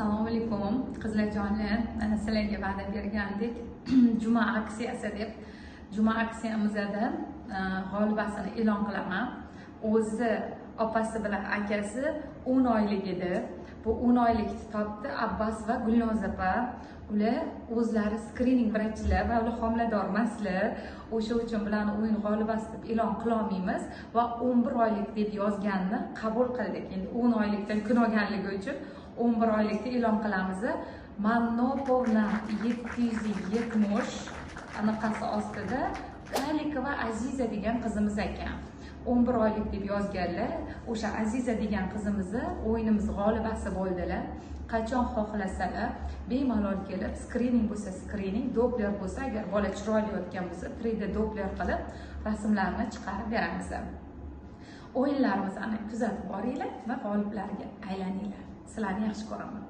Assalomu alaykum qizlarjonlar. Mana sizlarga va'da bergandik juma aksiyasi deb. Juma aksiyamizda g'olibasini e'lon qilaman. O'zi opasi bilan akasi 10 oylik edi. Bu 10 oylikni topdi Abbas va Gulnoz opa. Ular o'zlari skrining vrachlar va ular homilador emaslar. O'sha uchun bilan o'yin g'olibasi deb e'lon qila olmaymiz va 11 oylik deb yozganni qabul qildik. Endi 10 oylikdan kun olganligi uchun 11 oylikda e'lon qilamiz. Mannopovna 770 anaqasi ostida Kalikova Aziza degan qizimiz ekan. 11 oylik deb yozganlar. O'sha Aziza degan qizimizni o'yinimiz g'olibasi bo'ldilar. Qachon xohlasalar bemalol kelib, skrining bo'lsa skrining, doppler bo'lsa, agar bola chiroyli yotgan bo'lsa 3D doppler qilib rasmlarni chiqarib beramiz. O'yinlarimizni kuzatib boringlar va g'oliblarga aylaninglar. Sizlarni yaxshi ko'raman.